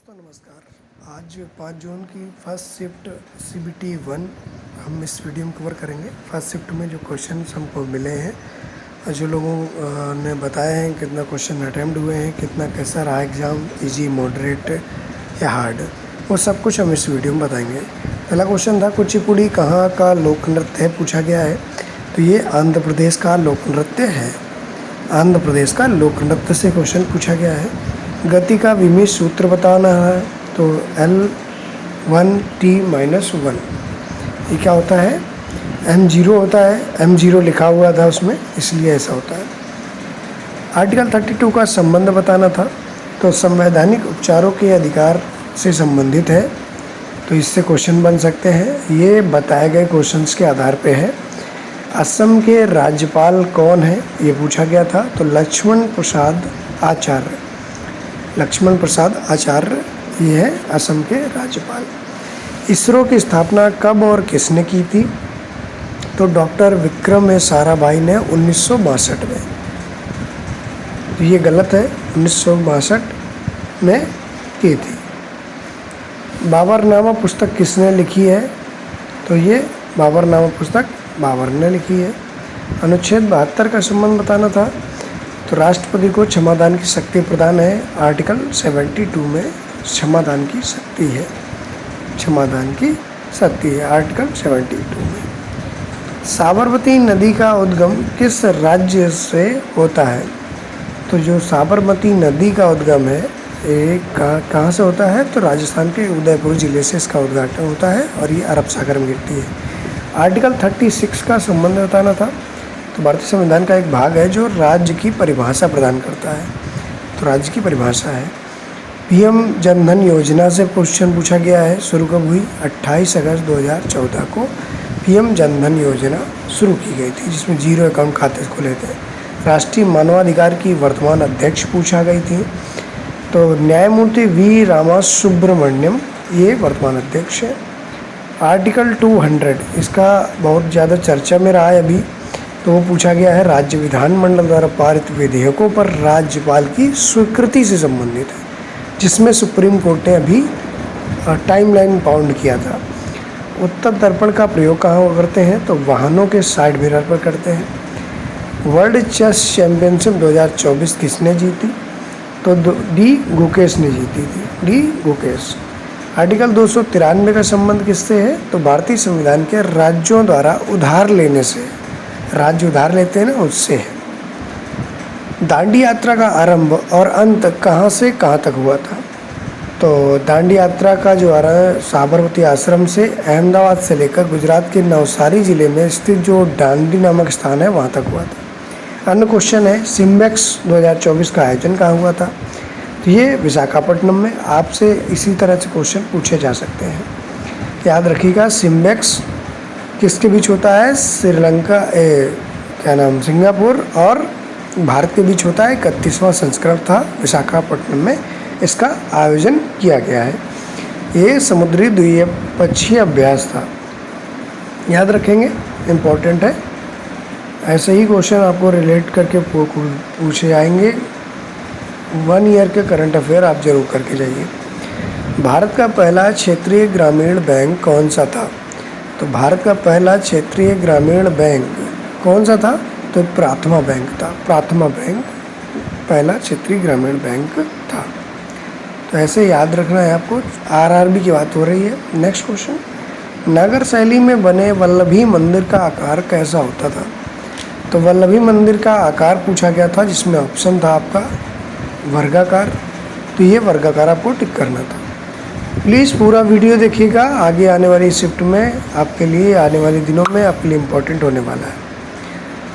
दोस्तों नमस्कार। आज 5 जून की फर्स्ट शिफ्ट CBT 1 हम इस वीडियो में कवर करेंगे। फर्स्ट शिफ्ट में जो क्वेश्चन हमको मिले हैं और जो लोगों ने बताए हैं कितना क्वेश्चन अटैम्प्ट हुए हैं, कितना कैसा रहा एग्ज़ाम, इजी, मॉडरेट या हार्ड, वो सब कुछ हम इस वीडियो में बताएंगे। पहला क्वेश्चन था कुचिपुड़ी कहाँ का लोक नृत्य है, पूछा गया है। तो ये आंध्र प्रदेश का लोक नृत्य है। आंध्र प्रदेश का लोक नृत्य से क्वेश्चन पूछा गया है। गति का विमित सूत्र बताना है, तो L1T-1 ये क्या होता है, m0 होता है। m0 लिखा हुआ था उसमें, इसलिए ऐसा होता है। आर्टिकल 32 का संबंध बताना था, तो संवैधानिक उपचारों के अधिकार से संबंधित है, तो इससे क्वेश्चन बन सकते हैं। ये बताए गए क्वेश्चंस के आधार पे है। असम के राज्यपाल कौन है, ये पूछा गया था, तो लक्ष्मण प्रसाद आचार्य। लक्ष्मण प्रसाद आचार्य ये है असम के राज्यपाल। इसरो की स्थापना कब और किसने की थी, तो डॉक्टर विक्रम साराभाई ने 1962 में। तो ये गलत है, 1962 में की थी। बाबरनामा पुस्तक किसने लिखी है, तो ये बाबरनामा पुस्तक बाबर ने लिखी है। अनुच्छेद 72 का संबंध बताना था, तो राष्ट्रपति को क्षमादान की शक्ति प्रदान है। आर्टिकल 72 में क्षमादान की शक्ति है, क्षमादान की शक्ति है आर्टिकल 72 में। साबरमती नदी का उद्गम किस राज्य से होता है, तो जो साबरमती नदी का उद्गम है ये कहाँ से होता है, तो राजस्थान के उदयपुर ज़िले से इसका उद्घाटन होता है और ये अरब सागर में गिरती है। आर्टिकल 36 का संबंध बताना था, तो भारतीय संविधान का एक भाग है जो राज्य की परिभाषा प्रदान करता है, तो राज्य की परिभाषा है। PM जन धन योजना से क्वेश्चन पूछा गया है। शुरू कब हुई, 28 अगस्त 2014 को PM जन धन योजना शुरू की गई थी, जिसमें 0 अकाउंट खाते खुले थे। राष्ट्रीय मानवाधिकार की वर्तमान अध्यक्ष पूछा गई थी, तो न्यायमूर्ति V रामासुब्रमण्यम ये वर्तमान अध्यक्ष है। आर्टिकल 200 इसका बहुत ज़्यादा चर्चा में रहा है अभी, तो वो पूछा गया है राज्य विधानमंडल द्वारा पारित विधेयकों पर राज्यपाल की स्वीकृति से संबंधित है, जिसमें सुप्रीम कोर्ट ने अभी टाइमलाइन बाउंड किया था। उत्तर दर्पण का प्रयोग कहाँ करते हैं, तो वाहनों के साइड मिरर पर करते हैं। वर्ल्ड चेस चैम्पियनशिप 2024 किसने जीती, तो डी गुकेश ने जीती थी, डी गुकेश। आर्टिकल 293 का संबंध किससे है, तो भारतीय संविधान के राज्यों द्वारा उधार लेने से, राज्य उधार लेते हैं ना, उससे है। दांडी यात्रा का आरंभ और अंत कहाँ से कहाँ तक हुआ था, तो दांडी यात्रा का जो साबरमती आश्रम से अहमदाबाद से लेकर गुजरात के नवसारी जिले में स्थित जो दांडी नामक स्थान है वहाँ तक हुआ था। अन्य क्वेश्चन है सिम्बेक्स 2024 का आयोजन कहाँ हुआ था, तो ये विशाखापट्टनम में। आपसे इसी तरह से क्वेश्चन पूछे जा सकते हैं, याद रखिएगा। सिम्बेक्स किसके बीच होता है, श्रीलंका सिंगापुर और भारत के बीच होता है। 31वां संस्करण था, विशाखापट्टनम में इसका आयोजन किया गया है। ये समुद्री द्विपक्षीय अभ्यास था, याद रखेंगे, इम्पोर्टेंट है। ऐसे ही क्वेश्चन आपको रिलेट करके पूछे आएंगे। 1 ईयर के करंट अफेयर आप जरूर करके जाइए। भारत का पहला क्षेत्रीय ग्रामीण बैंक कौन सा था, तो भारत का पहला क्षेत्रीय ग्रामीण बैंक कौन सा था, तो प्राथमा बैंक था। प्राथमा बैंक पहला क्षेत्रीय ग्रामीण बैंक था, तो ऐसे याद रखना है आपको। RRB की बात हो रही है। नेक्स्ट क्वेश्चन, नगर शैली में बने वल्लभी मंदिर का आकार कैसा होता था, तो वल्लभी मंदिर का आकार पूछा गया था, जिसमें ऑप्शन था आपका वर्गाकार, तो ये वर्गाकार आपको टिक करना था। प्लीज़ पूरा वीडियो देखिएगा, आगे आने वाली शिफ्ट में आपके लिए, आने वाले दिनों में आपके लिए इम्पोर्टेंट होने वाला है।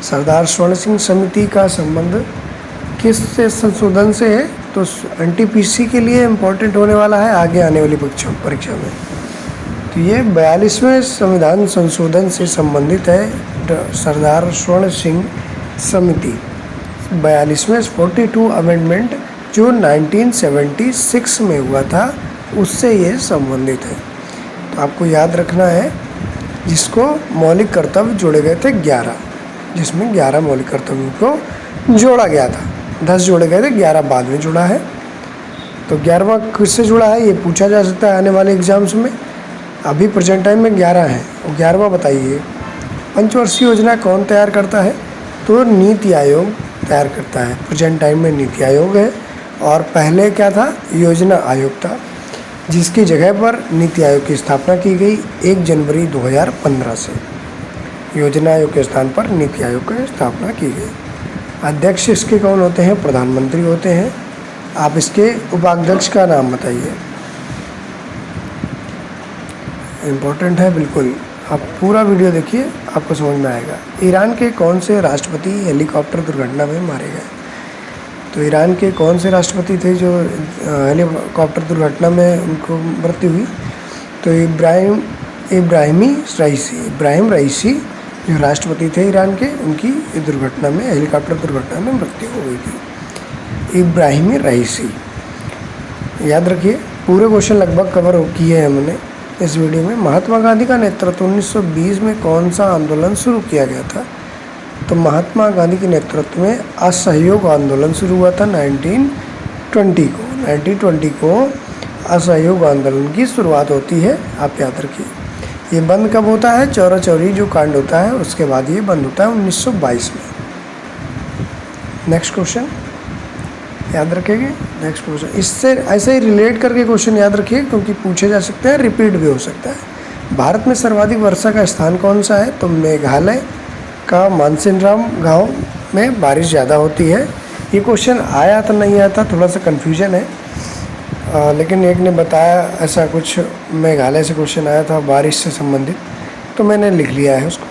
सरदार स्वर्ण सिंह समिति का संबंध किस से संशोधन से है, तो NTPC के लिए इम्पोर्टेंट होने वाला है आगे आने वाली परीक्षा में। तो ये 42वें संविधान संशोधन से संबंधित है। सरदार स्वर्ण सिंह समिति 42वें 42 अमेंडमेंट जो 1976 में हुआ था, उससे ये संबंधित है। तो आपको याद रखना है, जिसको मौलिक कर्तव्य जोड़े गए थे 11, जिसमें 11 मौलिक कर्तव्यों को जोड़ा गया था। 10 जोड़े गए थे, 11 बाद में जुड़ा है। तो 11वां किससे जुड़ा है ये पूछा जा सकता है आने वाले एग्जाम्स में। अभी प्रेजेंट टाइम में 11 है, और 11वां बताइए। पंचवर्षीय योजना कौन तैयार करता है? तो नीति आयोग तैयार करता है। प्रेजेंट टाइम में नीति आयोग है, और पहले क्या था? योजना आयोग था, जिसकी जगह पर नीति आयोग की स्थापना की गई 1 जनवरी 2015 से। योजना आयोग के स्थान पर नीति आयोग की स्थापना की गई। अध्यक्ष इसके कौन होते हैं? प्रधानमंत्री होते हैं। आप इसके उपाध्यक्ष का नाम बताइए। इम्पोर्टेंट है बिल्कुल, आप पूरा वीडियो देखिए, आपको समझ में आएगा। ईरान के कौन से राष्ट्रपति हेलीकॉप्टर दुर्घटना में मारे गए? तो ईरान के कौन से राष्ट्रपति थे जो हेलीकॉप्टर दुर्घटना में उनको मृत्यु हुई? तो इब्राहिम रईसी जो राष्ट्रपति थे ईरान के, उनकी दुर्घटना में, हेलीकॉप्टर दुर्घटना में मृत्यु हो गई थी। इब्राहिम रईसी, याद रखिए। पूरे क्वेश्चन लगभग कवर किए हैं हमने इस वीडियो में। महात्मा गांधी का नेतृत्व 1920 में कौन सा आंदोलन शुरू किया गया था? तो महात्मा गांधी के नेतृत्व में असहयोग आंदोलन शुरू हुआ था 1920 को असहयोग आंदोलन की शुरुआत होती है, आप याद रखिए। ये बंद कब होता है? चौरा चौरी जो कांड होता है उसके बाद ये बंद होता है 1922 में। नेक्स्ट क्वेश्चन याद रखेंगे। नेक्स्ट क्वेश्चन इससे ऐसे ही रिलेट करके क्वेश्चन याद रखिए, क्योंकि पूछे जा सकते हैं, रिपीट भी हो सकता है। भारत में सर्वाधिक वर्षा का स्थान कौन सा है? तो मेघालय का मानसिनराम गांव में बारिश ज़्यादा होती है। ये क्वेश्चन आया था नहीं आया था, थोड़ा सा कन्फ्यूजन है, लेकिन एक ने बताया ऐसा कुछ मेघालय से क्वेश्चन आया था बारिश से संबंधित, तो मैंने लिख लिया है उसको।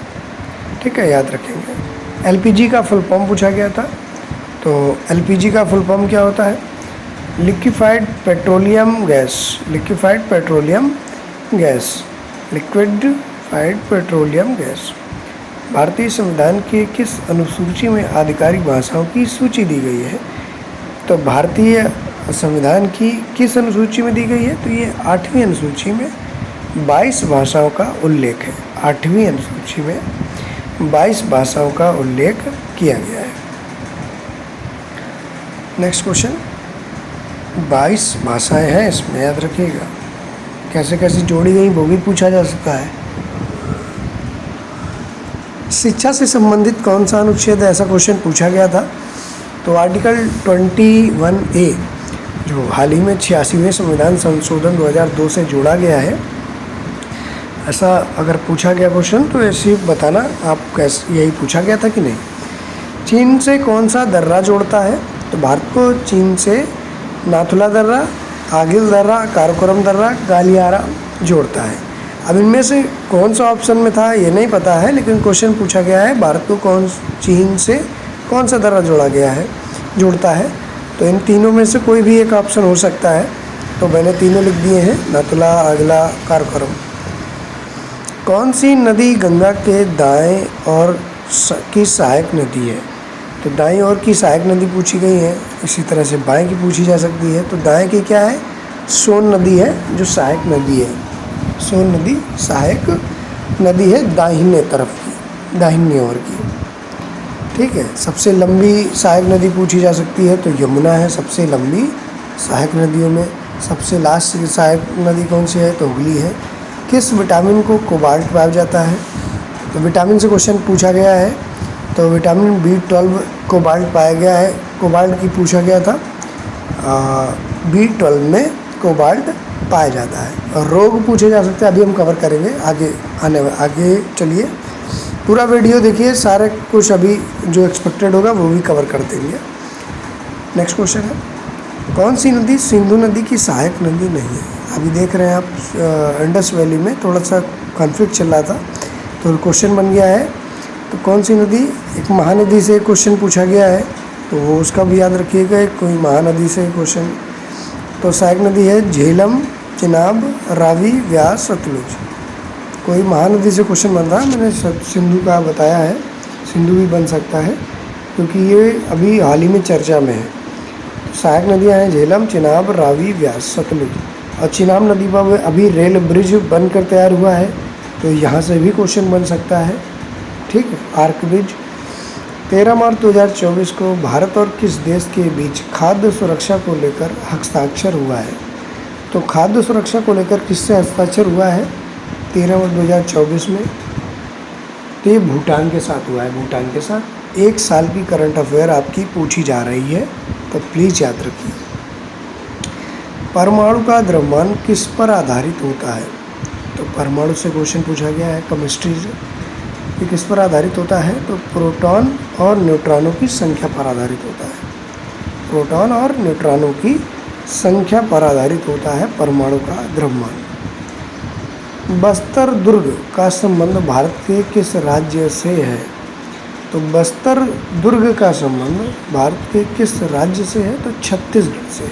ठीक है, याद रखेंगे। एलपीजी का फुल फॉर्म पूछा गया था, तो एलपीजी का फुल फॉर्म क्या होता है? Liquefied petroleum gas. Liquefied petroleum gas. भारतीय संविधान के किस अनुसूची में आधिकारिक भाषाओं की सूची दी गई है? तो भारतीय संविधान की किस अनुसूची में दी गई है? तो ये 8वीं अनुसूची में 22 भाषाओं का उल्लेख है। 8वीं अनुसूची में 22 भाषाओं का उल्लेख किया गया है। नेक्स्ट क्वेश्चन, 22 भाषाएं हैं इसमें, याद रखिएगा। कैसे कैसे जोड़ी गई वो भी पूछा जा सकता है। शिक्षा से संबंधित कौन सा अनुच्छेद है? ऐसा क्वेश्चन पूछा गया था। तो आर्टिकल 21A जो हाल ही में 86वें संविधान संशोधन 2002 से जोड़ा गया है, ऐसा अगर पूछा गया क्वेश्चन तो ऐसे बताना आप कैसे, यही पूछा गया था कि नहीं। चीन से कौन सा दर्रा जोड़ता है? तो भारत को चीन से नाथुला दर्रा, आगिल दर्रा, काराकोरम दर्रा, गालियारा जोड़ता है। अब इनमें से कौन सा ऑप्शन में था ये नहीं पता है, लेकिन क्वेश्चन पूछा गया है भारत को चीन से कौन सा दर्रा जोड़ता है। तो इन तीनों में से कोई भी एक ऑप्शन हो सकता है, तो मैंने तीनों लिख दिए हैं, नाथुला, आगिला, काराकोरम। कौन सी नदी गंगा के दाएं और की सहायक नदी है? तो दाएं और की सहायक नदी पूछी गई है, इसी तरह से बाएं की पूछी जा सकती है। तो दाएं की क्या है? सोन नदी है जो सहायक नदी है। सोन नदी सहायक नदी है दाहिने तरफ की, दाहिनी ओर की। ठीक है, सबसे लंबी सहायक नदी पूछी जा सकती है तो यमुना है सबसे लंबी सहायक नदियों में। सबसे लास्ट सहायक नदी कौन सी है? तो हुगली है। किस विटामिन को कोबाल्ट पाया जाता है? तो विटामिन से क्वेश्चन पूछा गया है, तो विटामिन B12 कोबाल्ट पाया गया है, कोबाल्ट की पूछा गया था। B12 में कोबाल्ट पाया जाता है। और रोग पूछे जा सकते हैं, अभी हम कवर करेंगे आगे चलिए पूरा वीडियो देखिए, सारे कुछ अभी जो एक्सपेक्टेड होगा वो भी कवर कर देंगे। नेक्स्ट क्वेश्चन है, कौन सी नदी सिंधु नदी की सहायक नदी नहीं है? अभी देख रहे हैं आप इंडस वैली में थोड़ा सा कॉन्फ्लिक्ट चल रहा था, तो क्वेश्चन बन गया है। तो कौन सी नदी, एक महानदी से क्वेश्चन पूछा गया है, तो वो उसका भी याद रखिएगा, कोई महानदी से क्वेश्चन। तो सहायक नदी है झेलम, चिनाब, रावी, व्यास, सतलुज। कोई महानदी से क्वेश्चन बन रहा है, मैंने सिंधु का बताया है, सिंधु भी बन सकता है क्योंकि ये अभी हाल ही में चर्चा में है। सहायक नदियाँ हैं झेलम, चिनाब, रावी, व्यास, सतलुज। और चिनाब नदी पर अभी रेल ब्रिज बनकर तैयार हुआ है, तो यहाँ से भी क्वेश्चन बन सकता है। ठीक है, आर्क ब्रिज। 13 मार्च 2024 को भारत और किस देश के बीच खाद्य सुरक्षा को लेकर हस्ताक्षर हुआ है? तो खाद्य सुरक्षा को लेकर किससे हस्ताक्षर हुआ है 13 मार्च 2024 में? तो ये भूटान के साथ हुआ है, भूटान के साथ। 1 साल की करंट अफेयर आपकी पूछी जा रही है, तो प्लीज़ याद रखिए। परमाणु का द्रव्यमान किस पर आधारित होता है? तो परमाणु से क्वेश्चन पूछा गया है केमिस्ट्री से। ये किस पर आधारित होता है? तो प्रोटॉन और न्यूट्रॉनों की संख्या पर आधारित होता है। प्रोटॉन और न्यूट्रॉनों की संख्या पर आधारित होता है परमाणु का द्रव्यमान। बस्तर दुर्ग का संबंध भारत के किस राज्य से है? तो बस्तर दुर्ग का संबंध भारत के किस राज्य से है? तो छत्तीसगढ़ से है,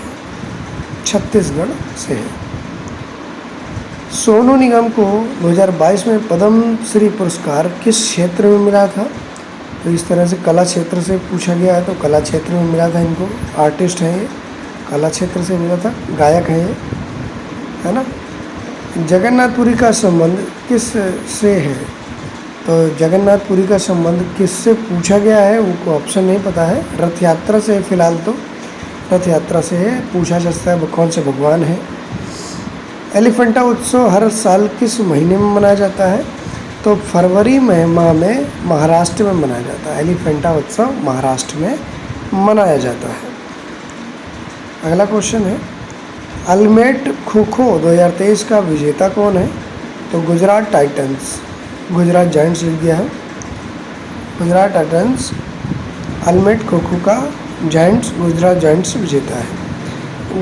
छत्तीसगढ़ से है। सोनू निगम को 2022 में पद्म श्री पुरस्कार किस क्षेत्र में मिला था? तो इस तरह से कला क्षेत्र से पूछा गया है, तो कला क्षेत्र में मिला था इनको। आर्टिस्ट हैं ये, कला क्षेत्र से मिला था, गायक हैं ये, है ना। जगन्नाथपुरी का संबंध किस से है? तो जगन्नाथपुरी का संबंध किससे पूछा गया है, उनको ऑप्शन नहीं पता है। रथ यात्रा से है, फिलहाल तो रथ यात्रा से है। पूछा जा सकता है कौन से भगवान हैं। एलिफेंटा उत्सव हर साल किस महीने में मनाया जाता है? तो फरवरी माह में महाराष्ट्र में मनाया जाता है। एलिफेंटा उत्सव महाराष्ट्र में मनाया जाता है। अगला क्वेश्चन है, अल्टीमेट खो खो 2023 का विजेता कौन है? तो गुजरात टाइटंस, गुजरात जायंट्स लिख दिया है। गुजरात टाइटंस अल्टीमेट खो खो का जायंट्स, गुजरात जायंट्स विजेता है।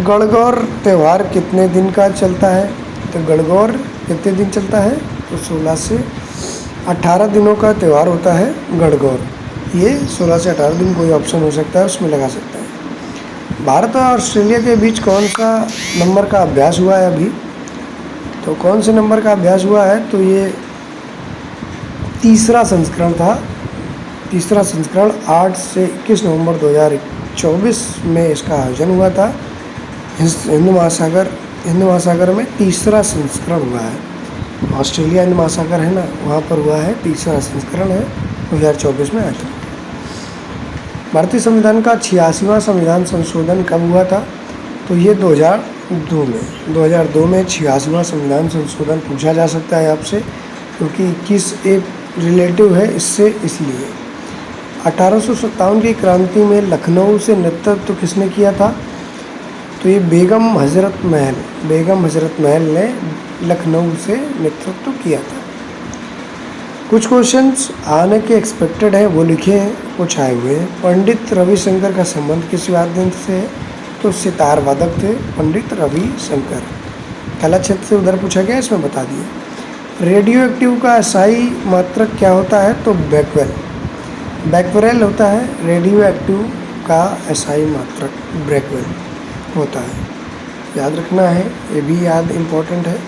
गणगौर त्यौहार कितने दिन का चलता है? तो गणगौर कितने दिन चलता है? तो 16 से 18 दिनों का त्यौहार होता है गणगौर। ये 16 से 18 दिन, कोई ऑप्शन हो सकता है, उसमें लगा सकता है। भारत और ऑस्ट्रेलिया के बीच कौन सा नंबर का अभ्यास हुआ है अभी? तो कौन से नंबर का अभ्यास हुआ है? तो ये तीसरा संस्करण था। तीसरा संस्करण 8 से 21 नवंबर 2024 में इसका आयोजन हुआ था। हिंद महासागर में तीसरा संस्करण हुआ है। ऑस्ट्रेलिया हिंद महासागर है ना, वहाँ पर हुआ है, तीसरा संस्करण है, 2024 में आया था। भारतीय संविधान का 86वां संविधान संशोधन कब हुआ था? तो ये 2002 में। 2002 में 86वां संविधान संशोधन पूछा जा सकता है आपसे, क्योंकि 21 एक रिलेटिव है इससे, इसलिए। 1857 की क्रांति में लखनऊ से नेतृत्व किसने किया था? तो ये बेगम हजरत महल ने लखनऊ से नेतृत्व किया था। कुछ क्वेश्चंस आने के एक्सपेक्टेड है, वो लिखे हैं, कुछ आए हुए हैं। पंडित रविशंकर का संबंध किस वाद्य यंत्र से है? तो सितार वादक थे पंडित रविशंकर। कला क्षेत्र से उधर पूछा गया, इसमें बता दिए। रेडियो एक्टिव का एसआई मात्रक क्या होता है? तो बैक्वेल होता है। रेडियो एक्टिव का एसआई मात्रक ब्रेकवेल होता है, याद रखना है, ये भी याद इम्पोर्टेंट है।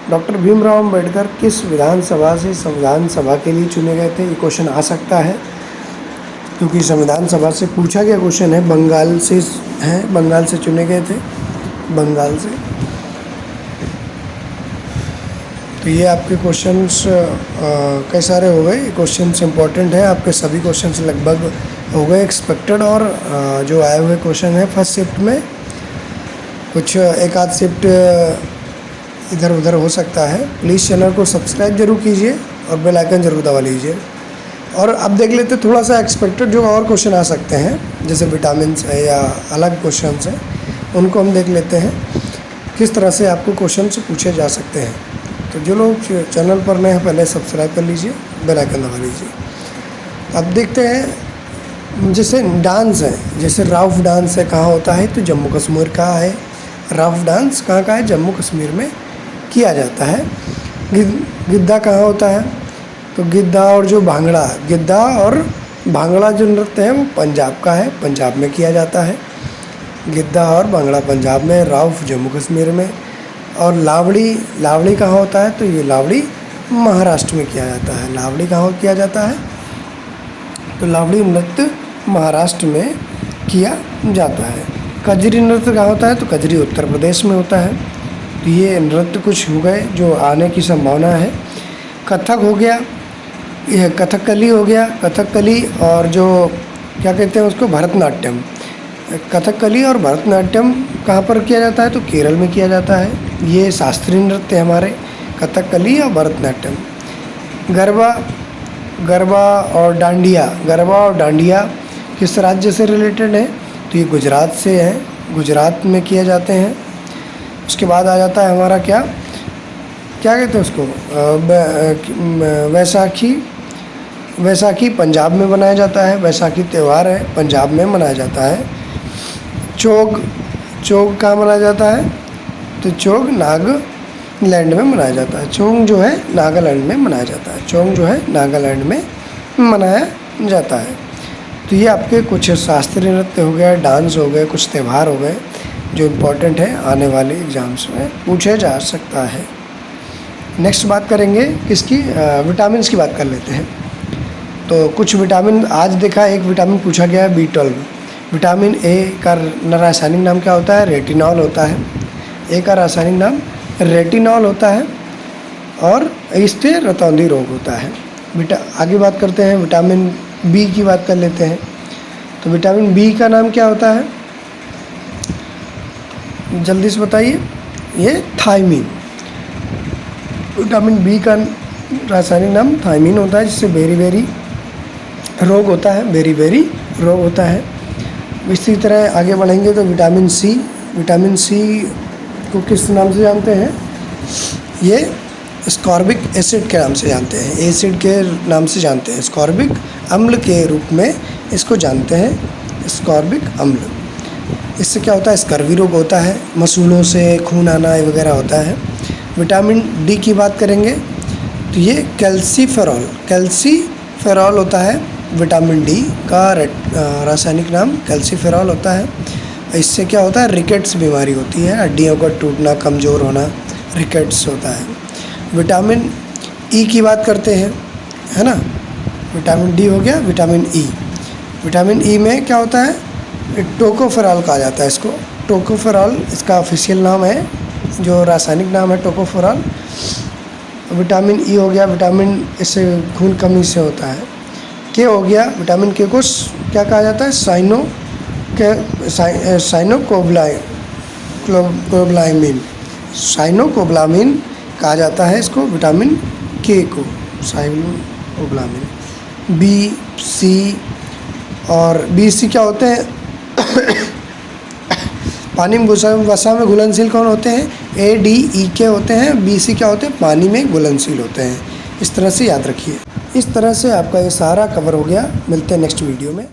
डॉक्टर भीमराव अंबेडकर किस विधानसभा से संविधान सभा के लिए चुने गए थे? ये क्वेश्चन आ सकता है, क्योंकि संविधान सभा से पूछा गया क्वेश्चन है। बंगाल से हैं, बंगाल से चुने गए थे, बंगाल से। तो ये आपके क्वेश्चंस कई सारे हो गए। क्वेश्चंस इंपॉर्टेंट है, आपके सभी क्वेश्चंस लगभग हो गए एक्सपेक्टेड। और जो आए हुए क्वेश्चन है फर्स्ट शिफ्ट में, कुछ एक आध शिफ्ट इधर उधर हो सकता है। प्लीज़ चैनल को सब्सक्राइब जरूर कीजिए और बेल आइकन जरूर दबा लीजिए। और अब देख लेते थोड़ा सा एक्सपेक्टेड जो और क्वेश्चन आ सकते हैं, जैसे विटामिन है या अलग क्वेश्चन हैं, उनको हम देख लेते हैं किस तरह से आपको क्वेश्चन पूछे जा सकते हैं। तो जो लोग चैनल पर नए हैं पहले सब्सक्राइब कर लीजिए, बेल आइकन दबा लीजिए। अब देखते हैं, जैसे डांस है, जैसे राउफ डांस है, कहाँ होता है? तो जम्मू कश्मीर का है। राउफ डांस कहाँ का है? जम्मू कश्मीर में किया जाता है। गिद्धा कहाँ होता है? तो गिद्धा और जो भांगड़ा, गिद्धा और भांगड़ा जो नृत्य है वो पंजाब का है, पंजाब में किया जाता है। गिद्धा और भांगड़ा पंजाब में, राउफ जम्मू कश्मीर में। और लावड़ी कहाँ होता है? तो ये लावड़ी महाराष्ट्र में किया जाता है। लावड़ी कहाँ किया जाता है? तो लावड़ी नृत्य महाराष्ट्र में किया जाता है। कजरी नृत्य कहाँ होता है? तो कजरी उत्तर प्रदेश में होता है। तो ये नृत्य कुछ हो गए जो आने की संभावना है। कथक हो गया, यह कथकली हो गया, कथकली और जो क्या कहते हैं उसको, भरतनाट्यम। कथकली और भरतनाट्यम कहाँ पर किया जाता है, तो केरल में किया जाता है। ये शास्त्रीय नृत्य हमारे कथकली और भरतनाट्यम। गरबा और डांडिया किस राज्य से रिलेटेड है, तो ये गुजरात से है, गुजरात में किए जाते हैं। उसके बाद आ जाता है हमारा क्या कहते हैं उसको, वैसाखी पंजाब में मनाया जाता है। वैसाखी त्यौहार है, पंजाब में मनाया जाता है। चोग कहाँ मनाया जाता है, तो चोग नागालैंड में मनाया जाता है। चोंग जो है नागालैंड में मनाया जाता है। चोंग जो है नागालैंड में मनाया जाता है। तो ये आपके कुछ शास्त्रीय नृत्य हो गए, डांस हो गए, कुछ त्यौहार हो गए जो इम्पोर्टेंट है, आने वाले एग्ज़ाम्स में पूछे जा सकता है। नेक्स्ट बात करेंगे किसकी, विटामिन्स की बात कर लेते हैं। तो कुछ विटामिन आज देखा, एक विटामिन पूछा गया है B12। विटामिन ए का रासायनिक नाम क्या होता है, रेटिनॉल होता है। ए का रासायनिक नाम रेटिनॉल होता है और इससे रतौंधी रोग होता है। आगे बात करते हैं, विटामिन बी की बात कर लेते हैं। तो विटामिन बी का नाम क्या होता है, जल्दी से बताइए, ये थायमीन। विटामिन बी का रासायनिक नाम थायमीन होता है, जिससे बेरी रोग होता है। इसी तरह आगे बढ़ेंगे तो विटामिन सी को किस नाम से जानते हैं, ये स्कॉर्बिक एसिड के नाम से जानते हैं, एसिड के नाम से जानते हैं। स्कॉर्बिक अम्ल के रूप में इसको जानते हैं, स्कॉर्बिक अम्ल। इससे क्या होता है, स्कर्वी रोग होता है, मसूड़ों से खून आना वगैरह होता है। विटामिन डी की बात करेंगे तो ये कैल्सीफेरॉल होता है। विटामिन डी का रासायनिक नाम कैल्सीफेरॉल होता है। इससे क्या होता है, रिकेट्स बीमारी होती है, हड्डियों का टूटना, कमज़ोर होना, रिकेट्स होता है। विटामिन ई की बात करते हैं, है ना। विटामिन डी हो गया, विटामिन ई में क्या होता है, टोकोफेरॉल कहा जाता है इसको। टोकोफेरॉल इसका ऑफिशियल नाम है, जो रासायनिक नाम है टोकोफेरॉल। विटामिन ई हो गया, विटामिन इससे खून कमी से होता है। के हो गया, विटामिन के को क्या कहा जाता है, साइनोकोब्लामिन कहा जाता है इसको, विटामिन के को साइनोकोब्लामिन। बी सी क्या होते हैं पानी में वसा में घुलनशील कौन होते हैं, ADE होते हैं। BC क्या होते हैं, पानी में घुलनशील होते हैं। इस तरह से याद रखिए। इस तरह से आपका ये सारा कवर हो गया। मिलते हैं नेक्स्ट वीडियो में।